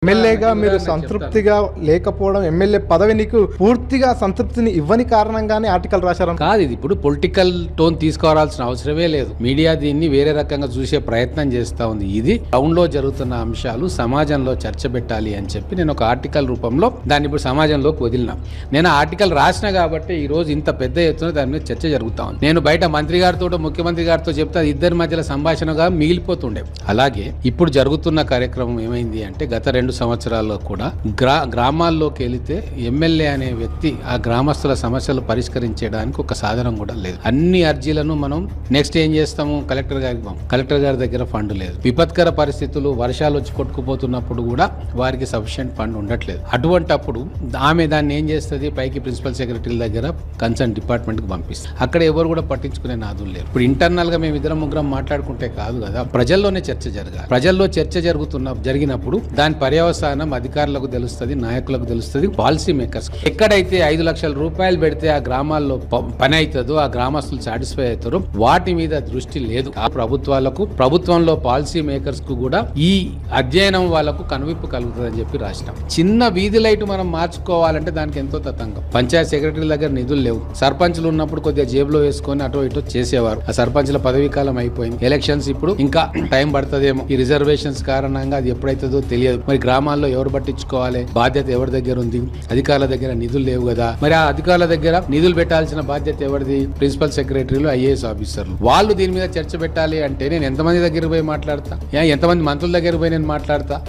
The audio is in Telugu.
ఎమ్మెల్యేగా మీరు సంతృప్తిగా లేకపోవడం, ఎమ్మెల్యే పదవి నీకు పూర్తిగా సంతృప్తిని ఇవ్వని కారణంగానే ఆర్టికల్ రాశారు కాదు. ఇది ఇప్పుడు పొలిటికల్ టోన్ తీసుకోవాల్సిన అవసరమే లేదు. మీడియా దీన్ని వేరే రకంగా చూసే ప్రయత్నం చేస్తా ఉంది. ఇది టౌన్ లో జరుగుతున్న అంశాలు సమాజంలో చర్చ పెట్టాలి అని చెప్పి నేను ఒక ఆర్టికల్ రూపంలో దాన్ని ఇప్పుడు సమాజంలోకి వదిలినా. నేను ఆర్టికల్ రాసిన కాబట్టి ఈ రోజు ఇంత పెద్ద ఎత్తున దాని మీద చర్చ జరుగుతా ఉంది. నేను బయట మంత్రి గారితో ముఖ్యమంత్రి గారితో చెప్తే ఇద్దరి మధ్యలో సంభాషణగా మిగిలిపోతుండే. అలాగే ఇప్పుడు జరుగుతున్న కార్యక్రమం ఏమైంది అంటే గత 2 సంవత్సరాల్లో కూడా గ్రామాల్లోకి వెళితే ఎమ్మెల్యే అనే వ్యక్తి ఆ గ్రామస్తుల సమస్యలు పరిష్కరించడానికి ఒక సాధనం కూడా లేదు. అన్ని అర్జీలను మనం నెక్స్ట్ ఏం చేస్తాము, కలెక్టర్ గారి దగ్గర ఫండ్ లేదు. విపత్కర పరిస్థితులు, వర్షాలు వచ్చి కొట్టుకుపోతున్నప్పుడు కూడా వారికి సఫిషియెంట్ ఫండ్ ఉండట్లేదు. అటువంటప్పుడు ఆమె దాన్ని ఏం చేస్తుంది, పైకి ప్రిన్సిపల్ సెక్రటరీ దగ్గర కన్సర్న్ డిపార్ట్మెంట్ కి పంపిస్తుంది. అక్కడ ఎవరు కూడా పట్టించుకునే నాదులు లేరు. ఇప్పుడు ఇంటర్నల్ గా మేము ఇద్దరం ముగ్గురం మాట్లాడుకుంటే కాదు కదా, ప్రజల్లోనే చర్చ జరగాలి. ప్రజల్లో చర్చ జరిగినప్పుడు దాని పర్యవసానం అధికారులకు తెలుస్తుంది, నాయకులకు తెలుస్తుంది, పాలసీ మేకర్స్. ఎక్కడైతే 5 లక్షల రూపాయలు పెడితే ఆ గ్రామాల్లో పని అవుతుందో, ఆ గ్రామస్తులు సాటిస్ఫై అవుతారో వాటి మీద దృష్టి లేదు. ఆ ప్రభుత్వంలో పాలసీ మేకర్స్ కు కూడా ఈ అధ్యయనం వాళ్ళకు కనువిప్పు కలుగుతుంది అని చెప్పి రాసినాం. చిన్న వీధి లైట్ మనం మార్చుకోవాలంటే దానికి ఎంతో తతంగం. పంచాయత్ సెక్రటరీ దగ్గర నిధులు లేవు. సర్పంచ్లు ఉన్నప్పుడు కొద్దిగా జేబులో వేసుకొని అటో ఇటో చేసేవారు. ఆ సర్పంచ్ల పదవీ కాలం అయిపోయింది. ఎలక్షన్స్ ఇప్పుడు ఇంకా టైం పడుతుందేమో. ఈ రిజర్వేషన్స్ కారణంగా అది ఎప్పుడైతుందో తెలియదు. మరి గ్రామాల్లో ఎవరు పట్టించుకోవాలి, బాధ్యత ఎవరి దగ్గర ఉంది? అధికారుల దగ్గర నిధులు లేవు కదా. మరి ఆ అధికారుల దగ్గర నిధులు పెట్టాల్సిన బాధ్యత ఎవరిది? ప్రిన్సిపల్ సెక్రటరీలు, ఐఏఎస్ ఆఫీసర్లు. వాళ్ళు దీని మీద చర్చ పెట్టాలి అంటే నేను ఎంతమంది దగ్గర పోయి మాట్లాడతా? ఎంతమంది మంత్రుల దగ్గర పోయి నేను మాట్లాడతా?